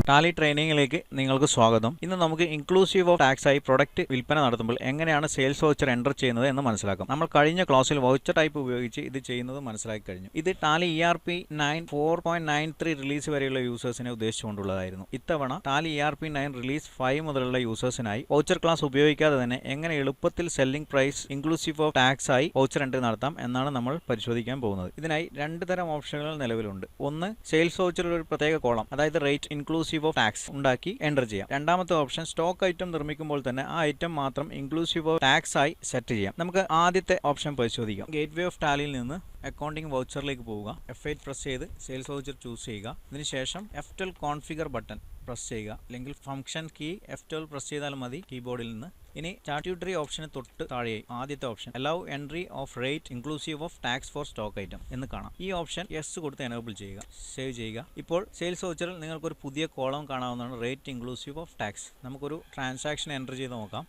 Tally ട്രെയിനിങ്ങിലേക്ക് നിങ്ങൾക്ക് സ്വാഗതം. ഇന്ന് നമുക്ക് ഇൻക്ലൂസീവ് ഓഫ് ടാക്സ് ആയി പ്രൊഡക്റ്റ് വിൽപ്പന നടത്തുമ്പോൾ എങ്ങനെയാണ് സെയിൽസ് വൗച്ചർ എൻ്റർ ചെയ്യുന്നത് എന്ന് മനസ്സിലാക്കാം. നമ്മൾ കഴിഞ്ഞ ക്ലാസ്സിൽ വൗച്ചർ ടൈപ്പ് ഉപയോഗിച്ച് ഇത് ചെയ്യുന്നത് മനസ്സിലാക്കി കഴിഞ്ഞു. ഇത് ടാലി ERP 4.93 റിലീസ് വരെയുള്ള യൂസേഴ്സിനെ ഉദ്ദേശിച്ചുകൊണ്ടുള്ളതായിരുന്നു. ഇത്തവണ ടാലി ERP 9 റിലീസ് 5 മുതലുള്ള യൂസേഴ്സിനായി വൗച്ചർ ക്ലാസ് ഉപയോഗിക്കാതെ തന്നെ എങ്ങനെ എളുപ്പത്തിൽ selling price inclusive of tax ആയി വൗച്ചർ എൻട്രി നടത്താം എന്നാണ് നമ്മൾ പരിശോധിക്കാൻ പോകുന്നത്. ഇതിനായി രണ്ട് തരം ഓപ്ഷനുകൾ നിലവിലുണ്ട്. ഒന്ന്, സെയിൽസ് വൗച്ചറിൽ ഒരു പ്രത്യേക കോളം, അതായത് റേറ്റ് ഇൻക്ലൂസീവ് ഓഫ് ടാക്സ് ഉണ്ടാക്കി എൻ്റർ ചെയ്യാം. രണ്ടാമത്തെ ഓപ്ഷൻ, സ്റ്റോക്ക് ഐറ്റം നിർമ്മിക്കുമ്പോൾ തന്നെ ആ ഐറ്റം മാത്രം ഇൻക്ലൂസീവ് ഓഫ് ടാക്സ് ആയി സെറ്റ് ചെയ്യാം. നമുക്ക് ആദ്യത്തെ ഓപ്ഷൻ പരിശോധിക്കാം. ഗേറ്റ്വേ ഓഫ് ടാലിയിൽ നിന്ന് അക്കൗണ്ടിംഗ് വൗച്ചറിലേക്ക് പോവുക. F8 പ്രസ് ചെയ്ത് സെയിൽസ് വൗച്ചർ ചൂസ് ചെയ്യുക. ഇതിനുശേഷം F12 കോൺഫിഗർ ബട്ടൺ പ്രസ് ചെയ്യുക, അല്ലെങ്കിൽ ഫംഗ്ഷൻ കീ F12 പ്രസ് ചെയ്താൽ മതി കീബോർഡിൽ നിന്ന്. ഇനി സ്റ്റാറ്റ്യൂട്ടറി ഓപ്ഷന് തൊട്ട് താഴെയായി ആദ്യത്തെ option allow entry of rate inclusive of tax for stock item എന്ന് കാണാം. ഈ ഓപ്ഷൻ യെസ് കൊടുത്ത് എനേബിൾ ചെയ്യുക, സേവ് ചെയ്യുക. ഇപ്പോൾ സെയിൽസ് വൗച്ചറിൽ നിങ്ങൾക്കൊരു പുതിയ കോളം കാണാവുന്നതാണ്, റേറ്റ് ഇൻക്ലൂസീവ് ഓഫ് ടാക്സ്. നമുക്കൊരു ട്രാൻസാക്ഷൻ എൻ്റർ ചെയ്ത് നോക്കാം.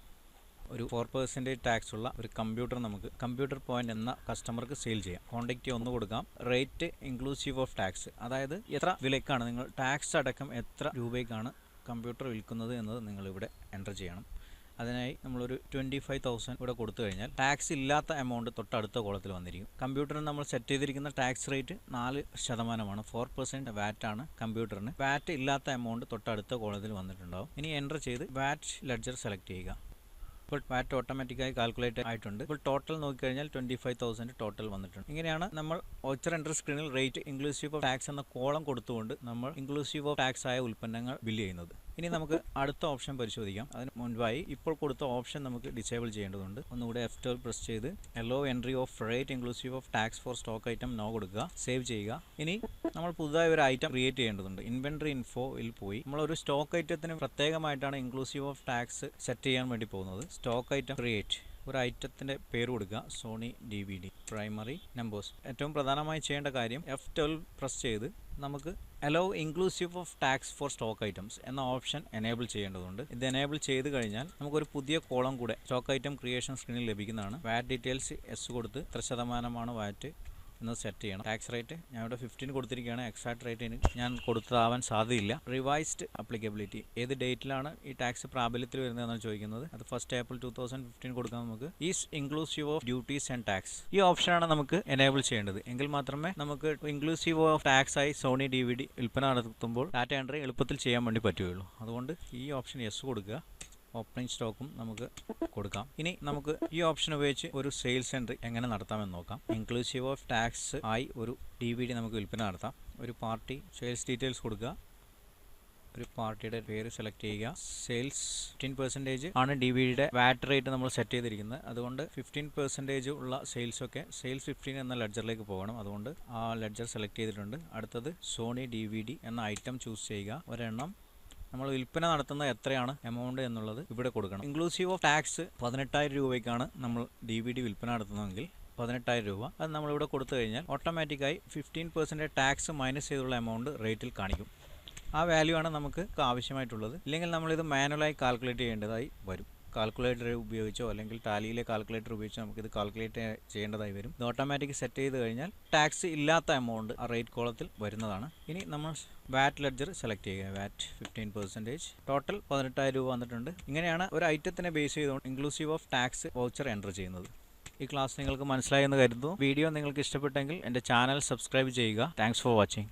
ഒരു 4% ടാക്സ് ഉള്ള ഒരു കമ്പ്യൂട്ടർ നമുക്ക് കമ്പ്യൂട്ടർ പോയിന്റ് എന്ന കസ്റ്റമർക്ക് സെയിൽ ചെയ്യാം. കോണ്ടാക്റ്റ് ഒന്ന് കൊടുക്കാം. റേറ്റ് ഇൻക്ലൂസീവ് ഓഫ് ടാക്സ്, അതായത് എത്ര വിലക്കാണ് നിങ്ങൾ ടാക്സ് അടക്കം എത്ര രൂപയ്ക്കാണ് കമ്പ്യൂട്ടർ വിൽക്കുന്നത് എന്നത് നിങ്ങൾ ഇവിടെ എൻ്റർ ചെയ്യണം. അതിനായി നമ്മളൊരു 25,000 ഇവിടെ കൊടുത്തു കഴിഞ്ഞാൽ ടാക്സ് ഇല്ലാത്ത എമൗണ്ട് തൊട്ടടുത്ത കോളത്തിൽ വന്നിരിക്കും. കമ്പ്യൂട്ടറിന് നമ്മൾ സെറ്റ് ചെയ്തിരിക്കുന്ന ടാക്സ് റേറ്റ് 4%. 4% വാറ്റ് ആണ് കമ്പ്യൂട്ടറിന്. വാറ്റ് ഇല്ലാത്ത എമൗണ്ട് തൊട്ടടുത്ത കോളത്തിൽ വന്നിട്ടുണ്ടാവും. ഇനി എൻ്റർ ചെയ്ത് വാറ്റ് ലെഡ്ജർ സെലക്ട് ചെയ്യുക. ഇപ്പോൾ വാറ്റ് ഓട്ടോമാറ്റിക്കായി കാൽക്കുലേറ്റ് ആയിട്ടുണ്ട്. ഇപ്പോൾ ടോട്ടൽ നോക്കിക്കഴിഞ്ഞാൽ 25,000 ടോട്ടൽ വന്നിട്ടുണ്ട്. ഇങ്ങനെയാണ് നമ്മൾ വൗച്ചർ എൻ്റർ സ്ക്രീനിൽ റേറ്റ് ഇൻക്ലൂസീവ് ഓഫ് ടാക്സ് എന്ന കോളം കൊടുത്തുകൊണ്ട് നമ്മൾ ഇൻക്ലൂസീവ് ഓഫ് ടാക്സ് ആയ ഉൽപ്പന്നങ്ങൾ ബില്ല് ചെയ്യുന്നത്. ഇനി നമുക്ക് അടുത്ത ഓപ്ഷൻ പരിശോധിക്കാം. അതിന് മുൻപായി ഇപ്പോൾ കൊടുത്ത ഓപ്ഷൻ നമുക്ക് ഡിസേബിൾ ചെയ്യേണ്ടതുണ്ട്. ഒന്നുകൂടെ F12 പ്രസ് ചെയ്ത് allow entry of rate inclusive of tax for stock item no കൊടുക്കുക, സേവ് ചെയ്യുക. ഇനി നമ്മൾ പുതുതായി ഒരു ഐറ്റം ക്രിയേറ്റ് ചെയ്യേണ്ടതുണ്ട്. ഇൻവെന്ററി ഇൻഫോയിൽ പോയി നമ്മളൊരു സ്റ്റോക്ക് ഐറ്റത്തിന് പ്രത്യേകമായിട്ടാണ് ഇൻക്ലൂസീവ് ഓഫ് ടാക്സ് സെറ്റ് ചെയ്യാൻ വേണ്ടി പോകുന്നത്. സ്റ്റോക്ക് ഐറ്റം ക്രിയേറ്റ്, ഒരു ഐറ്റത്തിൻ്റെ പേര് കൊടുക്കുക, സോണി DVD പ്രൈമറി നമ്പേഴ്സ്. ഏറ്റവും പ്രധാനമായി ചെയ്യേണ്ട കാര്യം F12 പ്രസ് ചെയ്ത് നമുക്ക് hello inclusive of tax for stock items എന്ന ഓപ്ഷൻ എനേബിൾ ചെയ്യേണ്ടതുണ്ട്. ഇത് എനേബിൾ ചെയ്ത് കഴിഞ്ഞാൽ നമുക്കൊരു പുതിയ കോളം കൂടെ സ്റ്റോക്ക് ഐറ്റം ക്രിയേഷൻ സ്ക്രീനിൽ ലഭിക്കുന്നതാണ്. വാറ്റ് ഡീറ്റെയിൽസ് എസ് കൊടുത്ത് എത്ര ശതമാനമാണ് വാറ്റ് എന്ന് സെറ്റ് ചെയ്യണം. ടാക്സ് റേറ്റ് ഞാൻ ഇവിടെ 15 കൊടുത്തിരിക്കുകയാണ്. എക്സാക്ട് റേറ്റ് ഞാൻ കൊടുത്തതാവാൻ സാധ്യതയില്ല. റിവൈസ്ഡ് അപ്ലിക്കബിലിറ്റി, ഏത് ഡേറ്റിലാണ് ഈ ടാക്സ് പ്രാബല്യത്തിൽ വരുന്നതെന്നാണ് ചോദിക്കുന്നത്. അത് 1 April 2015 കൊടുക്കാം. നമുക്ക് is inclusive of duties and tax, ഈ ഓപ്ഷനാണ് നമുക്ക് എനേബിൾ ചെയ്യേണ്ടത്. എങ്കിൽ മാത്രമേ നമുക്ക് ഇൻക്ലൂസീവ് ഓഫ് ടാക്സ് ആയി സോണി DVD വിൽപ്പന നടത്തുമ്പോൾ ഡാറ്റ എൻട്രി എളുപ്പത്തിൽ ചെയ്യാൻ വേണ്ടി പറ്റുകയുള്ളൂ. അതുകൊണ്ട് ഈ ഓപ്ഷൻ യെസ് കൊടുക്കുക. ഓപ്പണിംഗ് സ്റ്റോക്കും നമുക്ക് കൊടുക്കാം. ഇനി നമുക്ക് ഈ ഓപ്ഷൻ ഉപയോഗിച്ച് ഒരു സെയിൽസ് എൻട്രി എങ്ങനെ നടത്താമെന്ന് നോക്കാം. ഇൻക്ലൂസീവ് ഓഫ് ടാക്സ് ആയി ഒരു DVD നമുക്ക് വിൽപ്പന നടത്താം. ഒരു പാർട്ടി സെയിൽസ് ഡീറ്റെയിൽസ് കൊടുക്കുക. ഒരു പാർട്ടിയുടെ പേര് സെലക്ട് ചെയ്യുക. സെയിൽസ് 15% ആണ് DVDയുടെ വാറ്റ് റേറ്റ് നമ്മൾ സെറ്റ് ചെയ്തിരിക്കുന്നത്. അതുകൊണ്ട് 15% ഉള്ള സെയിൽസൊക്കെ സെയിൽസ് 15 എന്ന ലെഡ്ജറിലേക്ക് പോകണം. അതുകൊണ്ട് ആ ലെഡ്ജർ സെലക്ട് ചെയ്തിട്ടുണ്ട്. അടുത്തത് സോണി DVD എന്ന ഐറ്റം ചൂസ് ചെയ്യുക. ഒരെണ്ണം നമ്മൾ വിൽപ്പന നടത്തുന്നത് എത്രയാണ് എമൗണ്ട് എന്നുള്ളത് ഇവിടെ കൊടുക്കണം. ഇൻക്ലൂസീവ് ഓഫ് ടാക്സ് 18,000 രൂപയ്ക്കാണ് നമ്മൾ DVD വിൽപ്പന നടത്തുന്നതെങ്കിൽ 18,000 രൂപ അത് നമ്മളിവിടെ കൊടുത്തു കഴിഞ്ഞാൽ ഓട്ടോമാറ്റിക്കായി 15% ടാക്സ് മൈനസ് ചെയ്തുള്ള എമൗണ്ട് റേറ്റിൽ കാണിക്കും. ആ വാല്യൂ ആണ് നമുക്ക് ആവശ്യമായിട്ടുള്ളത്. ഇല്ലെങ്കിൽ നമ്മളിത് മാനുവലായി കാൽക്കുലേറ്റ് ചെയ്യേണ്ടതായി വരും. കാൽക്കുലേറ്റർ ഉപയോഗിച്ചോ അല്ലെങ്കിൽ ടാലിയിലെ കാൽക്കുലേറ്റർ ഉപയോഗിച്ചോ നമുക്കിത് കാൽക്കുലേറ്റ് ചെയ്യേണ്ടതായി വരും. ഇത് ഓട്ടോമാറ്റിക് സെറ്റ് ചെയ്ത് കഴിഞ്ഞാൽ ടാക്സ് ഇല്ലാത്ത എമൗണ്ട് ആ റേറ്റ് കോളത്തിൽ വരുന്നതാണ്. ഇനി നമ്മൾ വാറ്റ് ലെഡ്ജർ സെലക്ട് ചെയ്യുക. വാറ്റ് 15%, ടോട്ടൽ 18,000 രൂപ വന്നിട്ടുണ്ട്. ഇങ്ങനെയാണ് ഒരു ഐറ്റത്തിനെ ബേസ് ചെയ്തുകൊണ്ട് inclusive of tax voucher enter ചെയ്യുന്നത്. ഈ ക്ലാസ് നിങ്ങൾക്ക് മനസ്സിലായെന്ന് കരുതുന്നു. വീഡിയോ നിങ്ങൾക്ക് ഇഷ്ടപ്പെട്ടെങ്കിൽ എൻ്റെ ചാനൽ സബ്സ്ക്രൈബ് ചെയ്യുക. Thanks for watching.